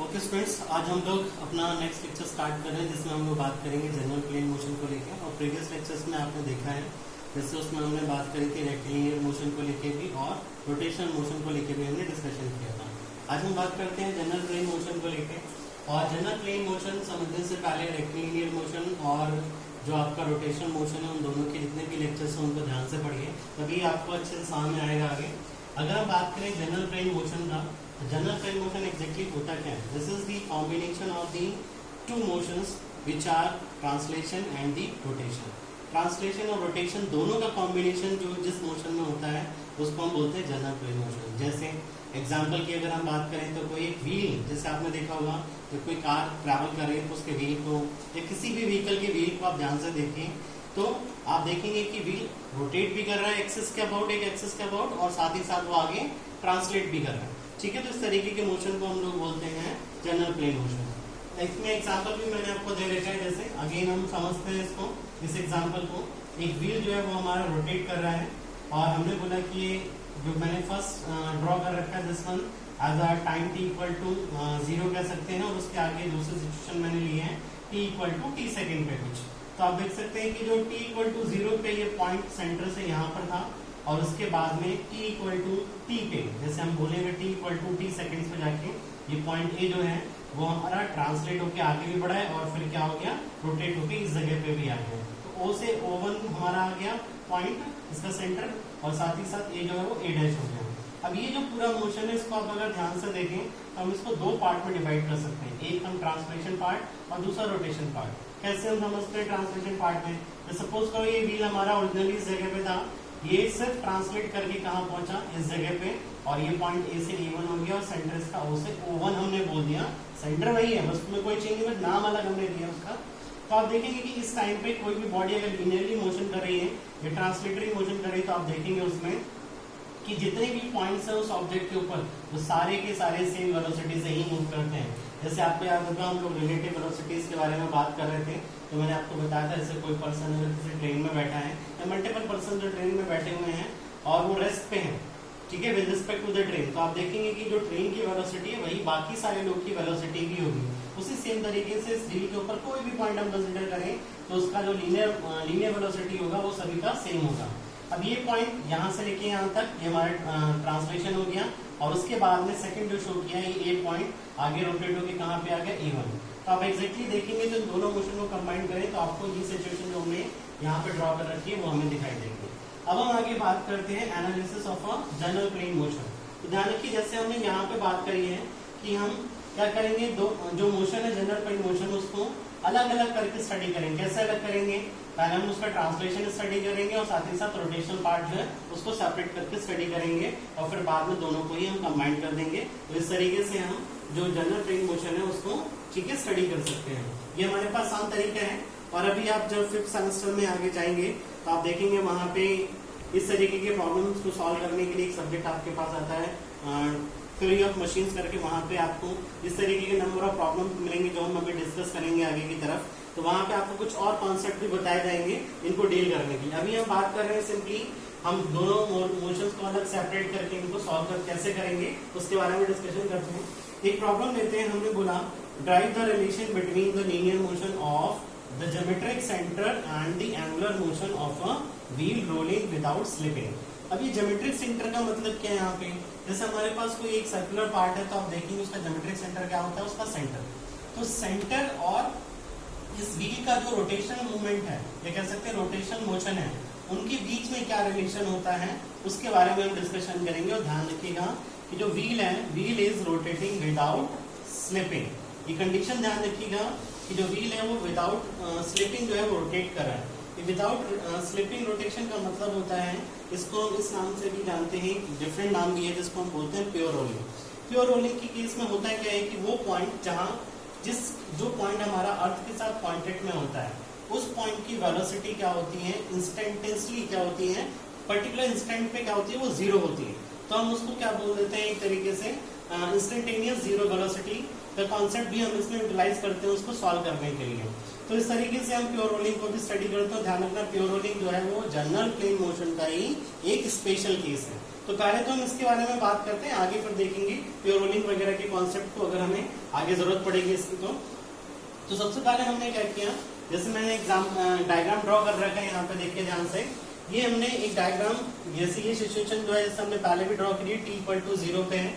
Okay students, आज हम लोग अपना नेक्स्ट लेक्चर स्टार्ट कर रहे हैं जिसमें हम लोग बात करेंगे जनरल प्लेन मोशन को लेकर। और प्रीवियस लेक्चर्स में आपने देखा है जैसे उसमें हमने बात करी थी रेक्टिलिनियर मोशन को लेके भी और रोटेशनल मोशन को लेके भी हमने डिस्कशन किया था। आज हम बात करते हैं जनरल प्लेन मोशन को लेके। और जनरल प्लेन मोशन समझने से पहले रेक्टिलिनियर मोशन और जो आपका रोटेशनल मोशन है उन दोनों के जितने भी लेक्चर्स हैं उनको ध्यान से पढ़िए, तभी आपको अच्छे से सामने आएगा आगे। अगर हम बात करें जनरल प्लेन मोशन का, जनरल प्लेन मोशन एग्जैक्टली होता क्या है? This is the combination of the two motions which are translation and the rotation. Translation और रोटेशन दोनों का कॉम्बिनेशन जो जिस मोशन में होता है उसको हम बोलते हैं जनरल प्लेन मोशन। जैसे एग्जाम्पल की अगर हम बात करें तो कोई एक व्हील, जैसे आपने देखा होगा जब कोई कार ट्रैवल कर रही है तो उसके व्हील को या किसी भी व्हीकल के व्हील को आप ध्यान से देखें तो आप देखेंगे कि व्हील रोटेट भी कर रहा है एक्सिस के अबाउट, एक एक्सिस के अबाउट, और साथ ही साथ वो आगे ट्रांसलेट भी कर रहा है। ठीक है, तो इस तरीके के मोशन को हम लोग बोलते हैं जनरल प्लेन मोशन। इसमें एग्जांपल भी मैंने आपको दे रखा है, जैसे अगेन हम समझते हैं इसको, इस एग्जांपल को। एक व्हील जो है वो हमारा रोटेट कर रहा है और हमने बोला कि ये जो मैंने फर्स्ट ड्रॉ कर रखा है this one as a time t equal to 0 कह सकते हैं, और उसके आगे दूसरी सिचुएशन मैंने ली है t equal to t second पे कुछ। तो आप देख सकते हैं कि जो t इक्वल टू 0 पे ये पॉइंट सेंटर से यहाँ पर था और उसके बाद में t इक्वल टू t पे, जैसे हम बोलेंगे t equal to t seconds पे जाके ये पॉइंट a जो है वो हमारा ट्रांसलेट होके आगे भी बढ़ा है और फिर क्या हो गया, रोटेट होके इस जगह पे भी आ गया। तो O से O1 हमारा आ गया पॉइंट, इसका सेंटर, और साथ ही साथ A जो है वो A डैश हो गया। अब ये जो पूरा मोशन है इसको आप अगर ध्यान से देखें तो हम इसको दो पार्ट में डिवाइड कर सकते हैं, एक हम ट्रांसलेशन पार्ट और दूसरा रोटेशन पार्ट। कैसे हम समझते हैं ट्रांसलेशन पार्ट में? तो सपोज करो ये व्हील हमारा ओरिजिनली इस जगह पे था, ये सिर्फ ट्रांसलेट करके कहाँ पहुंचा, इस जगह पे, और ये पॉइंट A से A1 हो गया और सेंटर इसका O से O1 हमने बोल दिया। सेंटर वही है, बस उसमें कोई चेंज नहीं, नाम अलग हमने दिया उसका। तो आप देखेंगे कि इस टाइम पे कोई भी बॉडी अगर लीनियरली मोशन कर रही है या ट्रांसलेटरी मोशन कर रही है तो आप देखेंगे उसमें कि जितने भी पॉइंट्स हैं उस ऑब्जेक्ट के ऊपर वो सारे के सारे सेम वेलोसिटी से ही मूव करते हैं। जैसे आपको याद होगा हम लोग रिलेटिव वेलोसिटीज के बारे में बात कर रहे थे, तो मैंने आपको बताया था जैसे कोई पर्सन अगर किसी ट्रेन में बैठा है या मल्टीपल पर्सन जो ट्रेन में बैठे हुए हैं और वो रेस्ट पे हैं, ठीक है, with respect to the train, तो आप देखेंगे कि जो ट्रेन की वेलोसिटी है वही बाकी सारे लोग की वेलोसिटी भी होगी। उसी सेम तरीके से इस व्हील के ऊपर कोई भी पॉइंट हम कंसिडर करें तो उसका जो लीनियर वेलोसिटी होगा वो सभी का सेम होगा। अब ये पॉइंट यहाँ से लेके यहाँ तक ये हमारा ट्रांसलेशन हो गया, और उसके बाद में सेकंड जो शो किया ये ए पॉइंट आगे रोटेट होकर कहाँ पे आ गया, A1। तो आप एग्जैक्टली देखेंगे तो दोनों मोशन को कंबाइन करें तो आपको ये सिचुएशन जो हमने यहाँ पे ड्रॉ कर रखी है वो हमें दिखाई देगी। अब हम आगे बात करते हैं analysis of a general plane motion. तो ध्यान रखिए जैसे हमने यहाँ पे बात करी है कि हम क्या करेंगे, दो जो मोशन है जनरल प्लेन मोशन उसको अलग अलग करके स्टडी करेंगे। कैसे अलग करेंगे? पहले हम उसका ट्रांसलेशन स्टडी करेंगे और साथ ही साथ रोटेशनल पार्ट जो है उसको सेपरेट करके स्टडी करेंगे, और फिर बाद में दोनों को ही हम कंबाइन कर देंगे। तो इस तरीके से हम जो जनरल प्लेन मोशन है उसको ठीक है स्टडी कर सकते हैं। ये हमारे पास आसान तरीका है। और अभी आप जब 5th सेमेस्टर में आगे जाएंगे तो आप देखेंगे वहाँ पे इस तरीके के प्रॉब्लम्स को सॉल्व करने के लिए एक सब्जेक्ट आपके पास आता है थ्योरी ऑफ मशीन्स करके। वहाँ पे आपको इस तरीके के नंबर ऑफ प्रॉब्लम मिलेंगे जो हम अभी डिस्कस करेंगे आगे की तरफ। तो वहाँ पे आपको कुछ और कॉन्सेप्ट भी बताए जाएंगे इनको डील करने की। अभी हम बात कर रहे हैं सिंपली हम दोनों मोशंस को अलग सेपरेट करके इनको सॉल्व कर कैसे करेंगे उसके बारे में डिस्कशन करते हैं। एक प्रॉब्लम लेते हैं, हमने बोला derive the relation between the linear motion of the geometric centre and the angular motion of a wheel rolling without slipping. अब ये ज्योमेट्रिक सेंटर का मतलब क्या है यहाँ पे? जैसे हमारे पास कोई एक सर्कुलर पार्ट है तो आप देखेंगे उसका ज्योमेट्रिक सेंटर क्या होता है, उसका सेंटर। तो सेंटर और इस व्हील का जो रोटेशनल मूवमेंट है या कह सकते हैं रोटेशनल मोशन है, उनके बीच में क्या रिलेशन होता है उसके बारे में हम डिस्कशन करेंगे। और ध्यान रखिएगा कि जो व्हील है, wheel is rotating without slipping. ये कंडीशन ध्यान रखिएगा कि जो व्हील है वो विदाउट स्लिपिंग जो है वो रोटेट कर रहा है। विदाउट स्लिपिंग रोटेशन का मतलब होता है, इसको इस नाम से भी जानते हैं, डिफरेंट नाम भी है जिसको हम बोलते हैं प्योर रोलिंग। प्योर रोलिंग के केस में होता है क्या है कि वो पॉइंट जहाँ जो पॉइंट हमारा अर्थ के साथ पॉइंटेड में होता है उस पॉइंट की वेलोसिटी क्या होती है, इंस्टेंटेनियसली क्या होती है, पर्टिकुलर इंस्टेंट पे क्या होती है, वो जीरो होती है। तो हम उसको क्या बोल देते हैं एक तरीके से इंस्टेंटेनियस जीरो वेलोसिटी का कॉन्सेप्ट भी हम इसमें यूटिलाइज करते हैं उसको सॉल्व करने के लिए। तो इस तरीके से हम प्योर रोलिंग को भी स्टडी करते हैं। ध्यान रखना प्योर रोलिंग जो है वो जनरल प्लेन मोशन का ही एक स्पेशल केस है। तो पहले तो हम इसके बारे में बात करते हैं, आगे फिर देखेंगे प्योर रोलिंग वगैरह के कॉन्सेप्ट को, अगर हमें आगे जरूरत पड़ेगी इसकी। तो सबसे पहले हमने क्या किया, जैसे मैंने एग्जाम डायग्राम ड्रॉ कर रखा है, यहाँ पे देखिए ध्यान से। ये हमने एक डायग्राम, जैसे ये सिचुएशन जो है जैसे हमने पहले भी ड्रॉ करी, t इक्वल टू 0 पे है,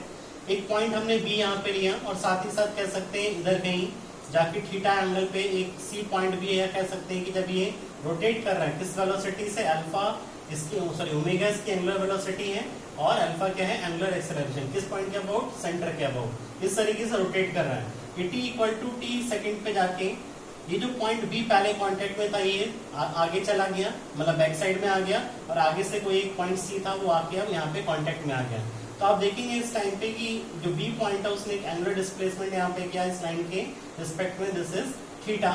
एक पॉइंट हमने b यहाँ पे लिया, और साथ ही साथ कह सकते हैं इधर कहीं जाके थीटा एंगल पे एक c पॉइंट भी है, कह सकते हैं कि जब ये रोटेट कर रहा है किस वेलोसिटी से, अल्फा इसकी सॉरी ओमेगा इसकी एंगुलर वेलोसिटी है, और अल्फा क्या है एंगुलर एक्सेलरेशन, किस पॉइंट के अबाउट, सेंटर के अबाउट, इस तरीके से रोटेट कर रहा है। ये t equal to t second पे जाके ये जो पॉइंट B पहले कांटेक्ट में था ये आगे चला गया, मतलब बैक साइड में आ गया, और आगे से कोई एक पॉइंट C था वो आके अब यहाँ पे कांटेक्ट में आ गया। तो आप देखेंगे इस टाइम पे कि जो B पॉइंट है उसने एक एंगुलर डिस्प्लेसमेंट यहाँ पे किया इस लाइन के रिस्पेक्ट में, दिस इज थीटा।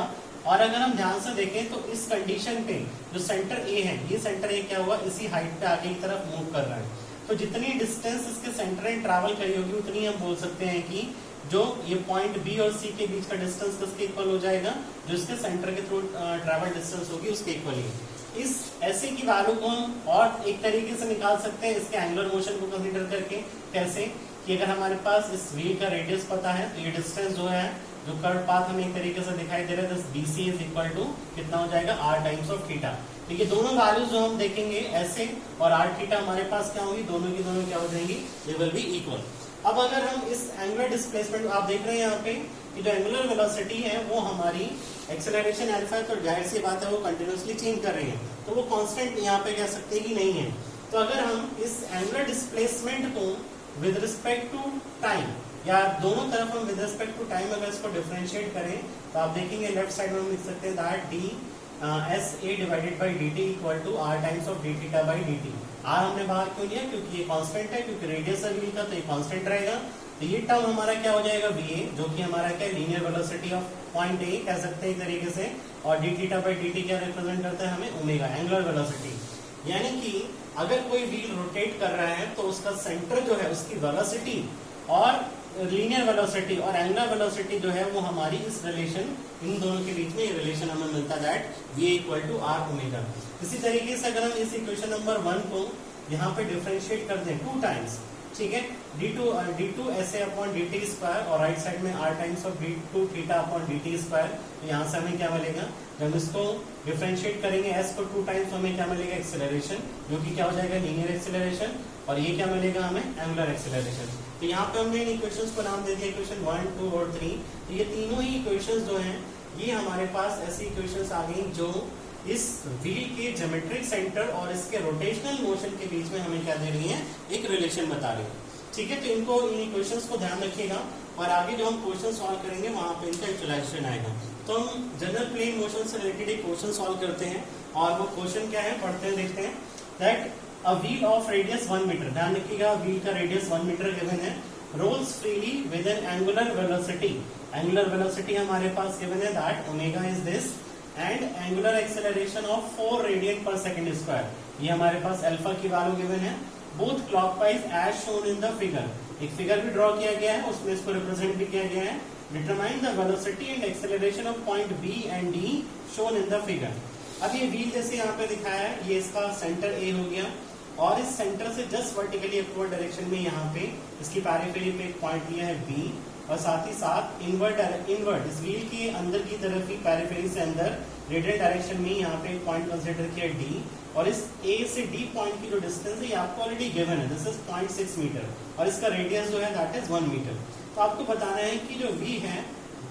और अगर हम ध्यान से देखें तो इस कंडीशन पे जो सेंटर A है, ये सेंटर A क्या हुआ, इसी हाइट पे आगे की तरफ मूव कर रहा है। तो जितनी डिस्टेंस इसके सेंटर ने ट्रैवल करी होगी उतनी हम बोल सकते हैं कि जो ये पॉइंट B और C के बीच का डिस्टेंस किसके इक्वल हो जाएगा, जो इसके सेंटर के थ्रू ट्रैवल डिस्टेंस होगी उसके इक्वल ही। इस ऐसे की वैल्यू को हम और एक तरीके से निकाल सकते हैं इसके एंगुलर मोशन को कंसीडर करके। कैसे कि अगर हमारे पास इस व्हील का रेडियस पता है तो ये डिस्टेंस जो है, जो कर्व पाथ हमें एक तरीके से दिखाई दे रहा है, BC इज इक्वल टू कितना हो जाएगा, r टाइम्स ऑफ थीटा। तो ये दोनों वैल्यूज जो हम देखेंगे ऐसे, और r थीटा हमारे पास क्या होगी, दोनों की दोनों क्या हो जाएंगी, दे विल बी इक्वल। अब अगर हम इस एंगुलर डिस्प्लेसमेंट आप देख रहे हैं यहाँ पे कि जो एंगुलर वेलोसिटी है वो हमारी एक्सेलरेशन अल्फा है, तो जाहिर सी बात है वो कंटिन्यूअसली चेंज कर रही है, तो वो कांस्टेंट यहाँ पे कह सकते हैं कि नहीं है। तो अगर हम इस एंगुलर डिस्प्लेसमेंट को विद रिस्पेक्ट टू टाइम, या दोनों तरफ हम विद रिस्पेक्ट टू टाइम अगर इसको डिफरेंशिएट करें तो आप देखेंगे लेफ्ट साइड में हम लिख सकते हैं that d SA divided by dt equal to r times of d theta by dt। r हमने बाहर क्यों लिया, क्योंकि ये कांस्टेंट है, क्योंकि रेडियस है व्हील का तो ये कांस्टेंट रहेगा। तो ये टर्म हमारा क्या हो जाएगा, va, जो कि हमारा क्या linear velocity of point A कह सकते हैं एक तरीके से, और d थीटा बाई dt क्या रिप्रेजेंट करता है हमें, ओमेगा एंगुलर वेलोसिटी। यानी कि अगर कोई व्हील रोटेट कर रहा है तो उसका सेंटर जो है उसकी वेलोसिटी और लीनियर वेलोसिटी और एंगुलर वेलोसिटी जो है वो हमारी इस रिलेशन, इन दोनों के बीच में ये रिलेशन हमें मिलता है that va equal to r omega. इसी तरीके से अगर हम इस इक्वेशन नंबर 1 को यहाँ पे डिफरेंशिएट कर दें 2 टाइम्स, ठीक है, d2 SA upon dt square, और राइट साइड में r times of d2 theta upon dt square, तो यहाँ से हमें क्या मिलेगा, जब इसको डिफरेंशिएट करेंगे s को 2 टाइम्स, हमें क्या मिलेगा, एक्सेलरेशन, जो कि क्या हो जाएगा, लीनियर एक्सेलरेशन, और ये क्या मिलेगा हमें, एंगुलर एक्सेलरेशन। तो यहाँ पे हमने इन इक्वेशंस को नाम दे दिया इक्वेशन 1, 2 और 3। तो ये तीनों ही इक्वेशंस जो हैं ये हमारे पास ऐसी इक्वेशंस आ गई जो इस व्हील के ज्योमेट्रिक सेंटर और इसके रोटेशनल मोशन के बीच में हमें क्या दे रही है, एक रिलेशन बता रही है। ठीक है, तो इनको, इन इक्वेशंस को ध्यान रखिएगा, और आगे जो हम क्वेश्चन सॉल्व करेंगे वहां पे इनका एक्चुअलाइजेशन आएगा। तो हम जनरल प्लेन मोशन से रिलेटेड एक क्वेश्चन सॉल्व करते हैं, और वो क्वेश्चन क्या है पढ़ते हैं, देखते हैं। That a wheel of radius 1 metre, ध्यान रखिएगा व्हील का रेडियस 1 मीटर गिवन है, rolls freely with an angular velocity, angular velocity हमारे पास गिवन है that omega is this, and angular acceleration of 4 radian per second square, ये हमारे पास अल्फा की वैल्यू गिवन है, both clockwise as shown in the figure, एक figure भी ड्रॉ किया गया है, उसमें इसको रिप्रेजेंट भी किया गया है। Determine the velocity and acceleration of point B and D shown in the figure. अब ये व्हील जैसे यहाँ पे दिखाया है, ये इसका सेंटर A हो गया, और इस सेंटर से जस्ट वर्टिकली अपवर्ड डायरेक्शन में यहाँ पे इसकी पैरिफेरी पे एक पॉइंट लिया है B, और साथ ही साथ इनवर्ट इस व्हील के अंदर की तरफ ही पैरिफेरी से अंदर रेडियल डायरेक्शन में यहाँ पे एक पॉइंट कंसीडर किया D, और इस A से D पॉइंट की जो डिस्टेंस है ये आपको ऑलरेडी गिवन है, दिस इज 0.6 मीटर, और इसका रेडियस जो है दैट इज 1 मीटर। तो आपको बताना है कि जो V है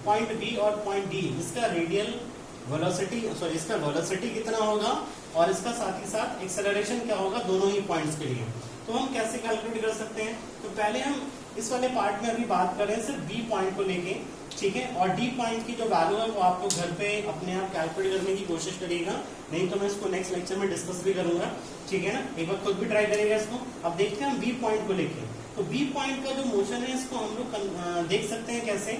पॉइंट B और पॉइंट D, इसका रेडियल वेलोसिटी, सॉरी इसका वेलोसिटी कितना होगा, और इसका साथ ही साथ एक्सेलरेशन क्या होगा दोनों ही पॉइंट्स के लिए। तो हम कैसे कैलकुलेट कर सकते हैं, तो पहले हम इस वाले पार्ट में अभी बात कर रहे हैं सिर्फ B पॉइंट को लेके, ठीक है, और D पॉइंट की जो वैल्यू है वो आपको घर पे अपने आप कैलकुलेट करने की कोशिश करिएगा, नहीं तो मैं इसको नेक्स्ट लेक्चर में डिस्कस भी करूंगा, ठीक है ना, एक बार खुद भी ट्राई करिएगा इसको। अब देखते हैं हम B पॉइंट को लेके, तो B पॉइंट का जो मोशन है इसको हम लोग देख सकते हैं कैसे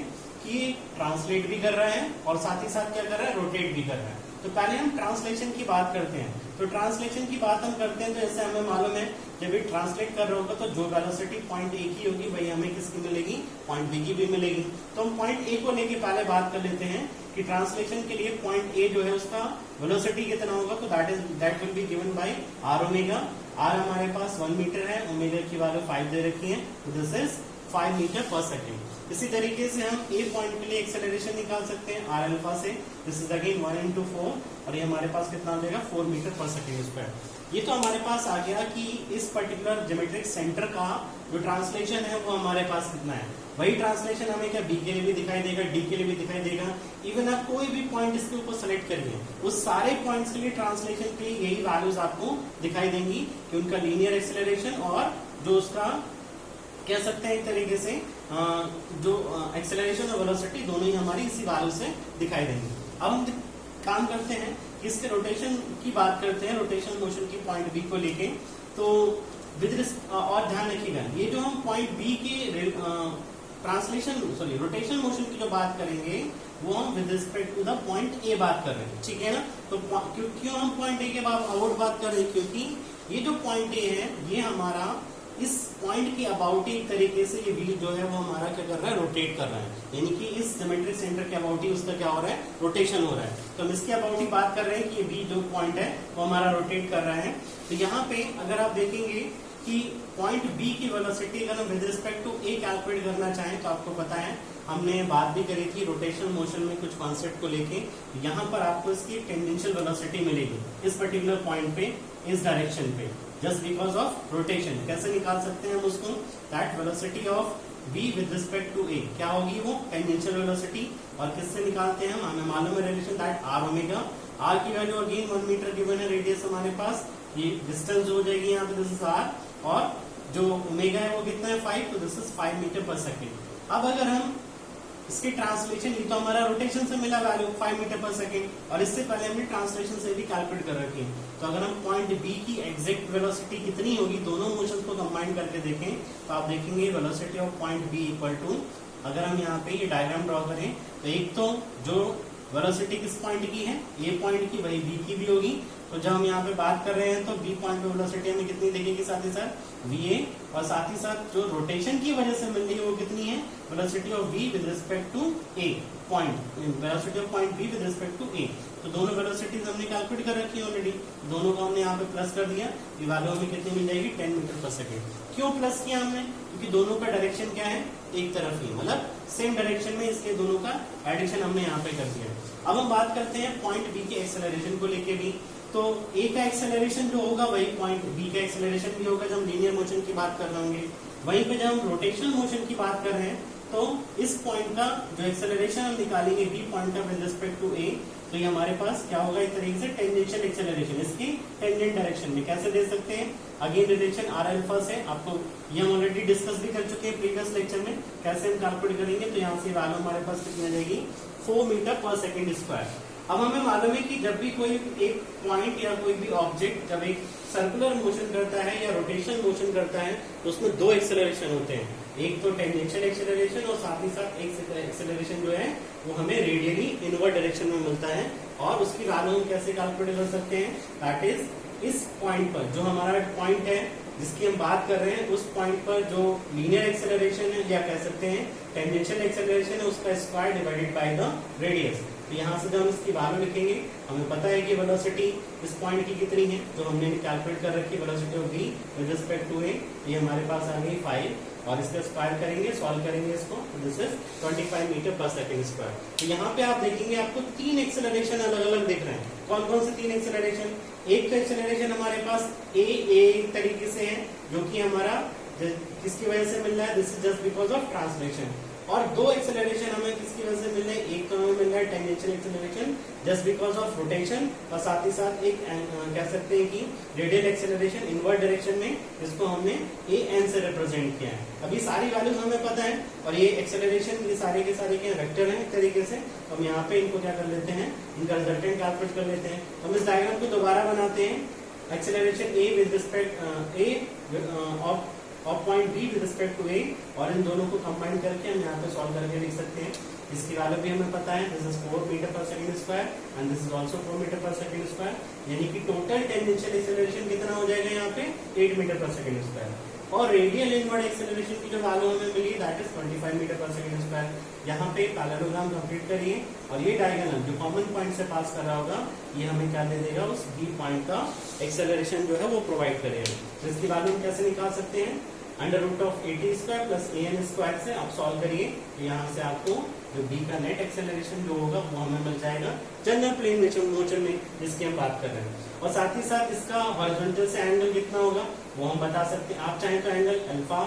कि ये ट्रांसलेट भी कर रहा है और साथ ही साथ क्या कर रहा है, रोटेट भी कर रहा है। तो पहले हम ट्रांसलेशन की बात करते हैं। तो ट्रांसलेशन की बात हम करते हैं तो जैसे हमें मालूम है जब ये ट्रांसलेट कर रहा होगा तो जो वेलोसिटी पॉइंट ए की होगी वही हमें किसकी मिलेगी, पॉइंट बी की भी मिलेगी। तो हम पॉइंट ए को लेके पहले बात कर लेते हैं कि ट्रांसलेशन के लिए पॉइंट ए जो है उसका वेलोसिटी कितना होगा, तो that will be given by R omega. R हमारे पास 1 मीटर है, ओमेगा की वैल्यू 5 दे रखी है, तो this is 5 metre per second. इसी तरीके से हम ए पॉइंट के लिए एक्सेलरेशन निकाल सकते हैं आर अल्फा से, दिस इज अगेन 1 into 4 और ये हमारे पास कितना आ जाएगा 4 मीटर पर सेकेंड स्क्वायर। ये तो हमारे पास आ गया कि इस पर्टिकुलर ज्योमेट्रिक सेंटर का जो ट्रांसलेशन है वो हमारे पास कितना है। वही ट्रांसलेशन हमें क्या बी के लिए भी दिखाई देगा, डी के लिए भी दिखाई देगा। इवन आप कोई भी पॉइंट इसके ऊपर सेलेक्ट करिए, उस सारे पॉइंट्स के लिए ट्रांसलेशन के लिए यही वैल्यूज आपको दिखाई देंगी कि उनका लीनियर एक्सेलरेशन और जो उसका कह सकते हैं एक तरीके से जो एक्सेलरेशन और वेलोसिटी दोनों ही हमारी इसी वैल्यू से दिखाई देंगी। अब हम काम करते हैं इसके रोटेशन की बात करते हैं, रोटेशन मोशन की पॉइंट बी को लेके। तो और ध्यान रखिएगा ये जो हम पॉइंट बी के रोटेशन मोशन की जो बात करेंगे वो हम with respect to the point A बात कर रहे हैं, ठीक है ना। तो क्यों हम पॉइंट ए के अबाउट बात कर रहे हैं, क्योंकि ये जो पॉइंट ए है ये हमारा इस पॉइंट के अबाउट एक तरीके से ये व्हील जो है वो हमारा क्या कर रहा है, रोटेट कर रहा है, यानी कि इस ज्योमेट्रिक सेंटर के अबाउट ही उसका क्या हो रहा है, रोटेशन हो रहा है। तो हम इसके अबाउट ही बात कर रहे हैं कि ये बी जो पॉइंट है वो हमारा रोटेट कर रहा है। तो यहाँ पे अगर आप देखेंगे कि पॉइंट बी की वेलोसिटी अगर हम with respect to A calculate करना चाहें तो आपको पता है हमने बात भी करी थी रोटेशन मोशन में कुछ कॉन्सेप्ट को लेके। यहाँ पर आपको इसकी टेंजेंशियल वेलोसिटी मिलेगी इस पर्टिकुलर पॉइंट पे, इस डायरेक्शन पे, जस्ट बिकॉज ऑफ रोटेशन। कैसे निकाल सकते हैं हम उसको, that velocity of v with respect to a क्या होगी, वो टेंजेंशियल वेलोसिटी। और किससे निकालते हैं हम, हमें मालूम है relation that r omega. r की वैल्यू अगेन 1 मीटर गिवन है, रेडियस हमारे पास, ये डिस्टेंस हो जाएगी यहाँ पे, दिस इज r, और जो ओमेगा है वो कितना है 5, तो this is 5 metre per second. अब अगर हम इसके ट्रांसलेशन, ये तो हमारा रोटेशन से मिला वैल्यू 5 मीटर पर सेकेंड, और इससे पहले हमने ट्रांसलेशन से भी कैलकुलेट कर रखी है। तो अगर हम पॉइंट बी की एग्जैक्ट वेलोसिटी कितनी होगी दोनों मोशन को कंबाइन करके देखें तो आप देखेंगे velocity of point B equal to, अगर हम यहाँ पे ये डायग्राम ड्रॉ करें तो एक तो जो वेलोसिटी किस पॉइंट की है, ए पॉइंट की, वही बी की भी होगी। तो जब हम यहाँ पे बात कर रहे हैं तो बी पॉइंट पे वेलोसिटी हमें कितनी दिखेगी, साथ ही साथ वीए, और साथ ही साथ जो रोटेशन की वजह से मिल रही है वो कितनी है, velocity of v with respect to a point, velocity of point b with respect to a. तो दोनों वेलोसिटीज हमने कैलकुलेट कर रखी है ऑलरेडी, दोनों को हमने यहाँ पे प्लस कर दिया, ये वैल्यू हमें कितनी मिल जाएगी 10 मीटर पर सेकेंड। क्यों प्लस किया हमने, क्योंकि दोनों का डायरेक्शन क्या है, एक तरफ ही, मतलब सेम डायरेक्शन में, इसलिए दोनों का एडिशन हमने यहाँ पे कर दिया। अब हम बात करते हैं पॉइंट बी के एक्सेलरेशन को लेके भी। तो ए का एक्सेलरेशन जो होगा वही पॉइंट बी का एक्सेलरेशन भी होगा जब हम लीनियर मोशन की बात कर रहे होंगे। वहीं पे जब हम रोटेशनल मोशन की बात कर रहे हैं तो इस पॉइंट का जो एक्सेलरेशन हम निकालेंगे बी पॉइंट का विद रिस्पेक्ट टू ए, तो ये हमारे पास क्या होगा, एक तरीके से टेंजेंशियल एक्सेलरेशन, इसकी टेंजेंट डायरेक्शन में। कैसे दे सकते हैं, अगेन रिलेशन आर अल्फा से, आपको ये हम ऑलरेडी डिस्कस भी कर चुके हैं प्रीवियस लेक्चर में, कैसे हम कैलकुलेट करेंगे। तो यहाँ से वैल्यू हमारे पास कितनी आ जाएगी, 4 मीटर पर सेकेंड स्क्वायर। अब हमें मालूम है कि जब भी कोई एक पॉइंट या कोई भी ऑब्जेक्ट जब एक सर्कुलर मोशन करता है या रोटेशन मोशन करता है तो उसमें दो एक्सेलरेशन होते हैं, एक तो टेंजेंशियल एक्सेलरेशन और साथ ही साथ एक एक्सेलरेशन जो है वो हमें रेडियली इनवर्ड डायरेक्शन में मिलता है। और उसकी वैल्यू हम कैसे कैलकुलेट कर सकते हैं, दैट इज इस पॉइंट पर जो हमारा पॉइंट है जिसकी हम बात कर रहे हैं, उस पॉइंट पर जो लीनियर एक्सेलरेशन है या कह सकते हैं टेंजेंशियल एक्सेलरेशन है उसका square divided by the radius. तो यहाँ से जब हम इसकी वैल्यू लिखेंगे, हमें पता है कि वेलोसिटी इस पॉइंट की कितनी है, जो हमने कैलकुलेट कर रखी है, velocity of v with respect to a, ये हमारे पास आ गई 5, और इसका स्क्वायर करेंगे, सॉल्व करेंगे इसको, this is 25 metre per second square. तो यहाँ पे आप देखेंगे आपको 3 एक्सेलरेशन अलग अलग दिख रहे हैं। कौन कौन से 3 एक्सेलरेशन, एक तो एक्सेलरेशन हमारे पास ए तरीके से है जो कि हमारा किसकी वजह से मिल रहा है, this is just because of translation. और 2 एक्सेलरेशन हमें किसकी वजह से मिल रहे हैं, एक तो हमें मिल रहा है tangential acceleration just because of rotation, और साथ ही साथ एक कह सकते हैं कि रेडियल एक्सेलरेशन इनवर्ड डायरेक्शन में, जिसको हमने ए एन से रिप्रेजेंट किया है। अभी सारी वैल्यूज हमें पता है, और ये एक्सेलरेशन ये सारे के सारे के वेक्टर हैं एक तरीके से। तो हम यहाँ पे इनको क्या कर लेते हैं, इनका रिजल्टेंट कैलकुलेट कर लेते हैं। हम इस डायग्राम को दोबारा बनाते हैं, acceleration a with respect a of point b with respect to a, और इन दोनों को कंबाइन करके हम यहाँ पे सॉल्व करके लिख सकते हैं। इसकी वैल्यू भी हमें पता है, this is 4 metre per second square and this is also 4 metre per second square, यानी कि टोटल टेंजेंशियल एक्सेलरेशन कितना हो जाएगा यहाँ पे 8 मीटर पर सेकंड स्क्वायर। और रेडियल इनवर्ड एक्सेलरेशन की जो वैल्यू हमें मिली that is 25 metre per second square. यहाँ पे पैरेललोग्राम कंप्लीट करिए और ये डायगोनल जो कॉमन पॉइंट से पास कर रहा होगा ये हमें क्या दे देगा, उस बी पॉइंट का एक्सेलरेशन जो है वो प्रोवाइड करेगा। जिसकी वैल्यू हम कैसे निकाल सकते हैं, under root of 80 square plus an square से आप सॉल्व करिए, यहाँ से आपको जो b का नेट एक्सेलरेशन जो होगा वो हमें मिल जाएगा जनरल प्लेन मोशन में जिसकी हम बात कर रहे हैं। और साथ ही साथ इसका हॉरिजॉन्टल से एंगल कितना होगा वो हम बता सकते हैं। आप चाहें तो एंगल अल्फा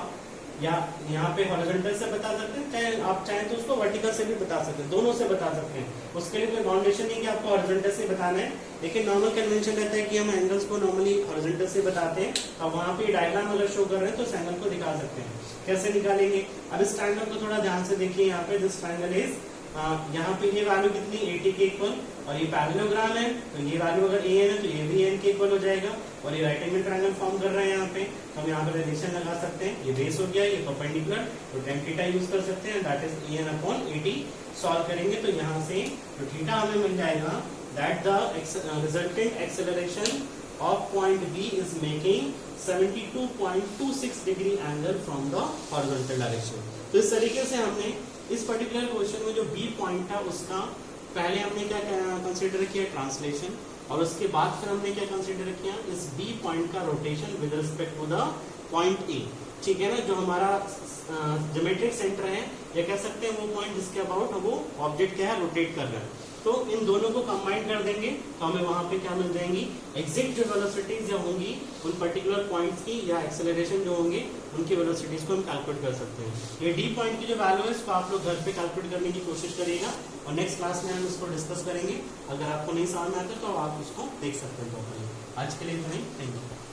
या यहाँ पे हॉरिजॉन्टल से बता सकते हैं, चाहे आप चाहें तो उसको वर्टिकल से भी बता सकते हैं, दोनों से बता सकते हैं। उसके लिए कोई बाउंडेशन नहीं कि आपको हॉरिजॉन्टल से बताना है, लेकिन नॉर्मल कन्वेंशन रहता है कि हम एंगल्स को नॉर्मली हॉरिजॉन्टल से बताते हैं। अब वहाँ पे डायग्राम अगर शो कर रहे हैं तो इस एंगल को दिखा सकते हैं। कैसे निकालेंगे, अब इस ट्रायंगल को थोड़ा ध्यान से देखिए। यहाँ पे दिस ट्रायंगल इज यहाँ पे ये वैल्यू कितनी 80 के इक्वल और ये पैरेललोग्राम है तो ये वैल्यू अगर an है तो ये भी an के इक्वल हो जाएगा और ये राइट एंगल ट्रायंगल फॉर्म कर रहे हैं यहाँ पे, तो हम यहाँ पे रिलेशन लगा सकते हैं। ये बेस हो गया, ये परपेंडिकुलर, तो tan थीटा यूज कर सकते हैं, that is an upon 80। Solve करेंगे तो यहाँ से तो थीटा हमें मिल जाएगा that the resultant acceleration of point B is making 72.26 degree angle from the horizontal direction। तो इस तरीके से हमने इस पर्टिकुलर क्वेश्चन में जो B पॉइंट था उसका पहले हमने क्या कंसीडर किया, ट्रांसलेशन, और उसके बाद फिर हमने क्या कंसीडर किया, इस B पॉइंट का rotation with respect to the point A। ठीक है ना, जो हमारा ज्योमेट्रिक सेंटर है या कह सकते हैं वो पॉइंट जिसके अबाउट वो ऑब्जेक्ट क्या है रोटेट कर रहा है, तो इन दोनों को कंबाइन कर देंगे तो हमें वहां पे क्या मिल जाएंगी, एग्जैक्ट जो वेलोसिटीज जो होंगी उन पर्टिकुलर पॉइंट्स की या एक्सेलरेशन जो होंगे उनकी वेलोसिटीज को हम कैलकुलेट कर सकते हैं। ये डी पॉइंट की जो वैल्यू है इसको आप लोग घर पे कैलकुलेट करने की कोशिश करिएगा और नेक्स्ट क्लास में हम इसको डिस्कस करेंगे। अगर आपको नहीं समझ में आता तो आप उसको देख सकते हैं। आज के लिए इतना ही, थैंक यू।